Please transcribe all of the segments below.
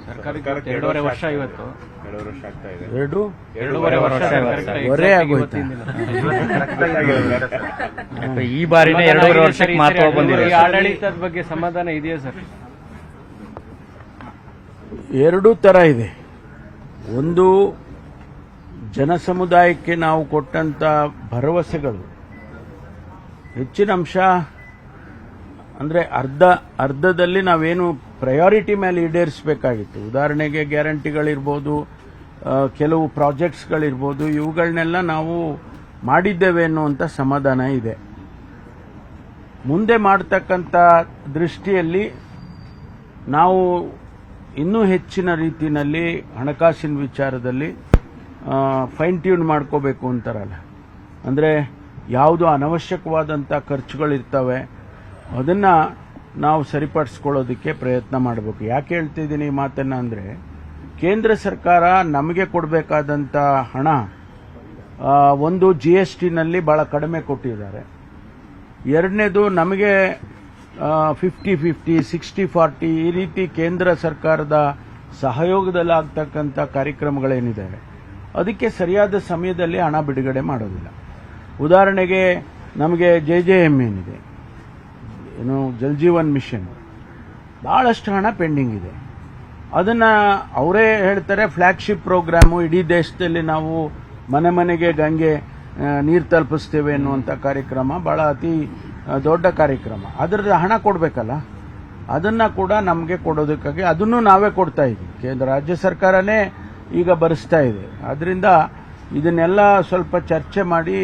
ಸರ್ಕಾರಕ್ಕೆ 2.5 ವರ್ಷ ಇವತ್ತು 2.5 ವರ್ಷ ಆಗ್ತಾ ಇದೆ. 2.5 ವರ್ಷ ಹೊರೆ ಆಗೋಯ್ತು. ಈ ಬಾರಿನೇ 2.5 ವರ್ಷಕ್ಕೆ ಮಹತ್ವ ಬಂದಿದೆ. ಈ ಆಡಳಿತದ ಬಗ್ಗೆ ಸಮಾಧಾನ ಇದೆಯಾ ಸರ್? ಎರಡೂ ಥರ ಇದೆ. ಒಂದು, ಜನಸಮುದಾಯಕ್ಕೆ ನಾವು ಕೊಟ್ಟಂತ ಭರವಸೆಗಳು ಹೆಚ್ಚಿನ ಅಂಶ ಅಂದರೆ ಅರ್ಧದಲ್ಲಿ ನಾವೇನು ಪ್ರಯಾರಿಟಿ ಮೇಲೆ ಈಡೇರಿಸಬೇಕಾಗಿತ್ತು. ಉದಾಹರಣೆಗೆ ಗ್ಯಾರಂಟಿಗಳಿರ್ಬೋದು, ಕೆಲವು ಪ್ರಾಜೆಕ್ಟ್ಸ್ಗಳಿರ್ಬೋದು, ಇವುಗಳನ್ನೆಲ್ಲ ನಾವು ಮಾಡಿದ್ದೇವೆ ಅನ್ನುವಂಥ ಸಮಾಧಾನ ಇದೆ. ಮುಂದೆ ಮಾಡತಕ್ಕಂಥ ದೃಷ್ಟಿಯಲ್ಲಿ ನಾವು ಇನ್ನೂ ಹೆಚ್ಚಿನ ರೀತಿಯಲ್ಲಿ ಹಣಕಾಸಿನ ವಿಚಾರದಲ್ಲಿ ಫೈನ್ ಟ್ಯೂನ್ ಮಾಡ್ಕೋಬೇಕು ಅಂತಾರಲ್ಲ, ಅಂದರೆ ಯಾವುದು ಅನವಶ್ಯಕವಾದಂಥ ಖರ್ಚುಗಳಿರ್ತವೆ ಅದನ್ನು ನಾವು ಸರಿಪಡಿಸ್ಕೊಳ್ಳೋದಕ್ಕೆ ಪ್ರಯತ್ನ ಮಾಡಬೇಕು. ಯಾಕೆ ಹೇಳ್ತಿದ್ದೀನಿ ಈ ಮಾತನ್ನು ಅಂದರೆ, ಕೇಂದ್ರ ಸರ್ಕಾರ ನಮಗೆ ಕೊಡಬೇಕಾದಂಥ ಹಣ ಒಂದು GSTನಲ್ಲಿ ಭಾಳ ಕಡಿಮೆ ಕೊಟ್ಟಿದ್ದಾರೆ. ಎರಡನೇದು, ನಮಗೆ 50-50, 60-40 ಈ ರೀತಿ ಕೇಂದ್ರ ಸರ್ಕಾರದ ಸಹಯೋಗದಲ್ಲಿ ಆಗ್ತಕ್ಕಂಥ ಕಾರ್ಯಕ್ರಮಗಳೇನಿದೆ ಅದಕ್ಕೆ ಸರಿಯಾದ ಸಮಯದಲ್ಲಿ ಹಣ ಬಿಡುಗಡೆ ಮಾಡೋದಿಲ್ಲ. ಉದಾಹರಣೆಗೆ ನಮಗೆ JJM ಏನಿದೆ, ಏನು ಜಲ್ ಜೀವನ್ ಮಿಷನ್, ಬಹಳಷ್ಟು ಹಣ ಪೆಂಡಿಂಗ್ ಇದೆ. ಅದನ್ನು ಅವರೇ ಹೇಳ್ತಾರೆ ಫ್ಲ್ಯಾಗ್ಶಿಪ್ ಪ್ರೋಗ್ರಾಮು, ಇಡೀ ದೇಶದಲ್ಲಿ ನಾವು ಮನೆ ಮನೆಗೆ ಗಂಗೆ ನೀರು ತಲುಪಿಸ್ತೇವೆ ಅನ್ನುವಂಥ ಕಾರ್ಯಕ್ರಮ ಬಹಳ ಅತಿ ದೊಡ್ಡ ಕಾರ್ಯಕ್ರಮ. ಅದರ ಹಣ ಕೊಡಬೇಕಲ್ಲ, ಅದನ್ನು ಕೂಡ ನಮಗೆ ಕೊಡೋದಕ್ಕಾಗಿ ಅದನ್ನು ನಾವೇ ಕೊಡ್ತಾ ಇದ್ದೀವಿ. ಕೇಂದ್ರ ರಾಜ್ಯ ಸರ್ಕಾರನೇ ಈಗ ಭರಿಸ್ತಾ ಇದೆ. ಆದ್ದರಿಂದ ಇದನ್ನೆಲ್ಲ ಸ್ವಲ್ಪ ಚರ್ಚೆ ಮಾಡಿ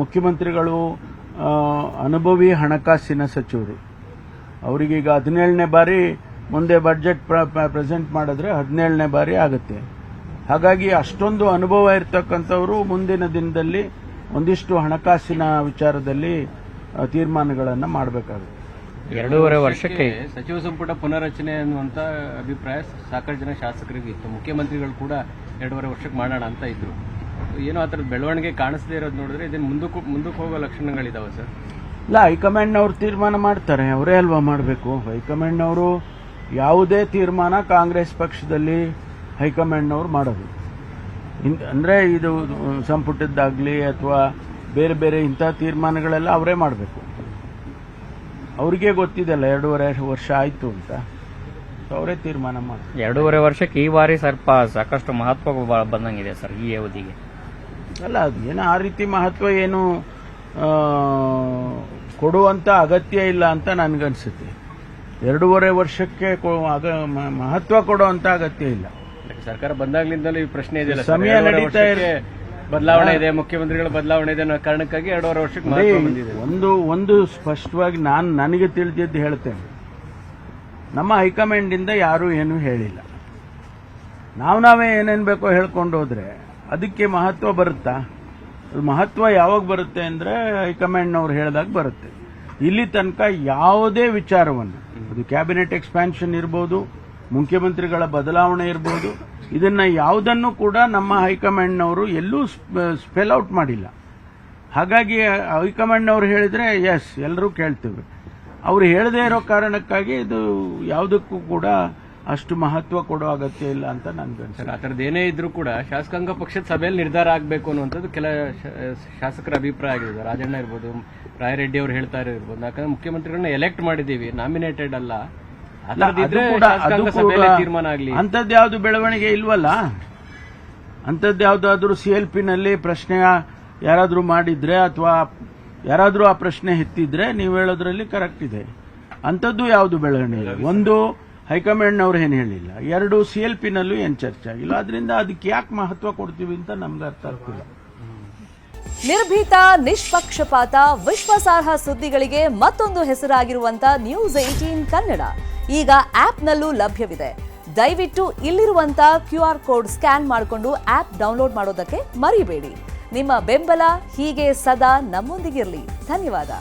ಮುಖ್ಯಮಂತ್ರಿಗಳು, ಅನುಭವಿ ಹಣಕಾಸಿನ ಸಚಿವರು, ಅವರಿಗೀಗ 17ನೇ ಬಾರಿ ಮುಂದೆ ಬಡ್ಜೆಟ್ ಪ್ರೆಸೆಂಟ್ ಮಾಡಿದ್ರೆ 17ನೇ ಬಾರಿ ಆಗುತ್ತೆ. ಹಾಗಾಗಿ ಅಷ್ಟೊಂದು ಅನುಭವ ಇರತಕ್ಕಂಥವರು ಮುಂದಿನ ದಿನದಲ್ಲಿ ಒಂದಿಷ್ಟು ಹಣಕಾಸಿನ ವಿಚಾರದಲ್ಲಿ ತೀರ್ಮಾನಗಳನ್ನು ಮಾಡಬೇಕಾಗುತ್ತೆ. 2.5 ವರ್ಷಕ್ಕೆ ಸಚಿವ ಸಂಪುಟ ಪುನರಚನೆ ಅನ್ನುವಂಥ ಅಭಿಪ್ರಾಯ ಸಾಕಷ್ಟು ಜನ ಶಾಸಕರಿಗೆ ಇತ್ತು. ಮುಖ್ಯಮಂತ್ರಿಗಳು ಕೂಡ 2.5 ವರ್ಷಕ್ಕೆ ಮಾಡೋಣ ಅಂತ ಇದ್ರು. ಏನೋ ಆ ಥರದ ಬೆಳವಣಿಗೆ ಕಾಣಿಸದೇ ಇರೋದು ನೋಡಿದ್ರೆ ಇದನ್ನು ಮುಂದಕ್ಕೆ ಹೋಗೋ ಲಕ್ಷಣಗಳಿದಾವೆ ಸರ್? ಇಲ್ಲ, ಹೈಕಮಾಂಡ್ನವರು ತೀರ್ಮಾನ ಮಾಡ್ತಾರೆ, ಅವರೇ ಅಲ್ವಾ ಮಾಡಬೇಕು. ಹೈಕಮಾಂಡ್ನವರು ಯಾವುದೇ ತೀರ್ಮಾನ ಕಾಂಗ್ರೆಸ್ ಪಕ್ಷದಲ್ಲಿ ಹೈಕಮಾಂಡ್ನವರು ಮಾಡೋದು. ಅಂದರೆ ಇದು ಸಂಪುಟದ್ದಾಗಲಿ ಅಥವಾ ಬೇರೆ ಬೇರೆ ಇಂಥ ತೀರ್ಮಾನಗಳೆಲ್ಲ ಅವರೇ ಮಾಡಬೇಕು. ಅವ್ರಿಗೆ ಗೊತ್ತಿದೆಲ್ಲ 2.5 ವರ್ಷ ಆಯಿತು ಅಂತ, ಅವರೇ ತೀರ್ಮಾನ ಮಾಡ್ತಾರೆ. 2.5 ವರ್ಷಕ್ಕೆ ಈ ಬಾರಿ ಸ್ವಲ್ಪ ಸಾಕಷ್ಟು ಮಹತ್ವ ಬಂದಂಗಿದೆ ಸರ್ ಈ ಅವಧಿಗೆ. ಅಲ್ಲ, ಅದು ಏನು ಆ ರೀತಿ ಮಹತ್ವ ಏನು ಕೊಡುವಂಥ ಅಗತ್ಯ ಇಲ್ಲ ಅಂತ ನನಗನ್ಸುತ್ತೆ. 2.5 ವರ್ಷಕ್ಕೆ ಮಹತ್ವ ಕೊಡುವಂಥ ಅಗತ್ಯ ಇಲ್ಲ. ಸರ್ಕಾರ ಬಂದಾಗ್ಲಿಂದಲೂ ಈ ಪ್ರಶ್ನೆ ಇದೆಯಲ್ಲ, ಸಮಯ ನಡೀತಾ ಇದೆ, ಬದಲಾವಣೆ ಇದೆ, ಮುಖ್ಯಮಂತ್ರಿಗಳ ಬದಲಾವಣೆ ಇದೆ ಅನ್ನೋ ಕಾರಣಕ್ಕಾಗಿ 2.5 ವರ್ಷಕ್ಕೆ ಮಹತ್ವ ಬಂದಿದೆ. ಒಂದು ಸ್ಪಷ್ಟವಾಗಿ ನನಗೆ ತಿಳಿದಿದ್ದು ಹೇಳ್ತೇನೆ, ನಮ್ಮ ಹೈಕಮಾಂಡಿಂದ ಯಾರೂ ಏನೂ ಹೇಳಿಲ್ಲ. ನಾವೇ ಏನೇನು ಬೇಕೋ ಹೇಳ್ಕೊಂಡು ಹೋದ್ರೆ ಅದಕ್ಕೆ ಮಹತ್ವ ಬರುತ್ತಾ? ಮಹತ್ವ ಯಾವಾಗ ಬರುತ್ತೆ ಅಂದರೆ ಹೈಕಮಾಂಡ್ನವ್ರು ಹೇಳಿದಾಗ ಬರುತ್ತೆ. ಇಲ್ಲಿ ತನಕ ಯಾವುದೇ ವಿಚಾರವನ್ನು, ಅದು ಕ್ಯಾಬಿನೆಟ್ ಎಕ್ಸ್ಪ್ಯಾನ್ಷನ್ ಇರ್ಬೋದು, ಮುಖ್ಯಮಂತ್ರಿಗಳ ಬದಲಾವಣೆ ಇರ್ಬೋದು, ಇದನ್ನ ಯಾವುದನ್ನು ಕೂಡ ನಮ್ಮ ಹೈಕಮಾಂಡ್ನವರು ಎಲ್ಲೂ ಸ್ಪೆಲ್ ಔಟ್ ಮಾಡಿಲ್ಲ. ಹಾಗಾಗಿ ಹೈಕಮಾಂಡ್ನವರು ಹೇಳಿದ್ರೆ ಎಸ್ ಎಲ್ಲರೂ ಕೇಳ್ತೇವೆ. ಅವರು ಹೇಳದೇ ಇರೋ ಕಾರಣಕ್ಕಾಗಿ ಇದು ಯಾವುದಕ್ಕೂ ಕೂಡ ಅಷ್ಟು ಮಹತ್ವ ಕೊಡೋ ಅಗತ್ಯ ಇಲ್ಲ ಅಂತ ನನ್ಗನ್ಸುತ್ತೆ. ಆ ಥರದ್ದು ಏನೇ ಇದ್ರೂ ಕೂಡ ಶಾಸಕಾಂಗ ಪಕ್ಷದ ಸಭೆಯಲ್ಲಿ ನಿರ್ಧಾರ ಆಗಬೇಕು ಅನ್ನುವಂಥದ್ದು ಕೆಲ ಶಾಸಕರ ಅಭಿಪ್ರಾಯ ಆಗಿದೆ. ರಾಜಣ್ಣ ಇರ್ಬೋದು, ರಾಯರೆಡ್ಡಿ ಅವರು ಹೇಳ್ತಾ ಇರ್ಬೋದು. ಯಾಕಂದ್ರೆ ಮುಖ್ಯಮಂತ್ರಿಗಳನ್ನ ಎಲೆಕ್ಟ್ ಮಾಡಿದ್ದೀವಿ, ನಾಮಿನೇಟೆಡ್ ಅಲ್ಲ. ತೀರ್ಮಾನ ಆಗಲಿ ಅಂಥದ್ದು ಯಾವುದು ಬೆಳವಣಿಗೆ ಇಲ್ವಲ್ಲ. ಅಂಥದ್ದು ಯಾವುದಾದ್ರೂ CLPನಲ್ಲಿ ಪ್ರಶ್ನೆ ಯಾರಾದರೂ ಮಾಡಿದ್ರೆ ಅಥವಾ ಯಾರಾದರೂ ಆ ಪ್ರಶ್ನೆ ಎತ್ತಿದ್ರೆ ನೀವು ಹೇಳೋದ್ರಲ್ಲಿ ಕರೆಕ್ಟ್ ಇದೆ. ಅಂಥದ್ದು ಯಾವುದು ಬೆಳವಣಿಗೆ? ಒಂದು, ಹೈಕಮಾಂಡ್ನವ್ರು ಏನು ಹೇಳಿಲ್ಲ. 2, CLPನಲ್ಲೂ ಏನು ಚರ್ಚೆ ಆಗಿಲ್ಲ. ಅದರಿಂದ ಅದಕ್ಕೆ ಯಾಕೆ ಮಹತ್ವ ಕೊಡ್ತೀವಿ ಅಂತ ನಮ್ಗೆ ಅರ್ಥ ಆಗ್ತಿಲ್ಲ. ನಿರ್ಭೀತ, ನಿಷ್ಪಕ್ಷಪಾತ, ವಿಶ್ವಾಸಾರ್ಹ ಸುದ್ದಿಗಳಿಗೆ ಮತ್ತೊಂದು ಹೆಸರಾಗಿರುವಂತ News18 ಕನ್ನಡ ಈಗ ಆಪ್ನಲ್ಲೂ ಲಭ್ಯವಿದೆ. ದಯವಿಟ್ಟು ಇಲ್ಲಿರುವಂತ QR ಕೋಡ್ ಸ್ಕ್ಯಾನ್ ಮಾಡಿಕೊಂಡು ಆಪ್ ಡೌನ್ಲೋಡ್ ಮಾಡೋದಕ್ಕೆ ಮರಿಬೇಡಿ. ನಿಮ್ಮ ಬೆಂಬಲ ಹೀಗೆ ಸದಾ ನಮ್ಮೊಂದಿಗಿರಲಿ. ಧನ್ಯವಾದ.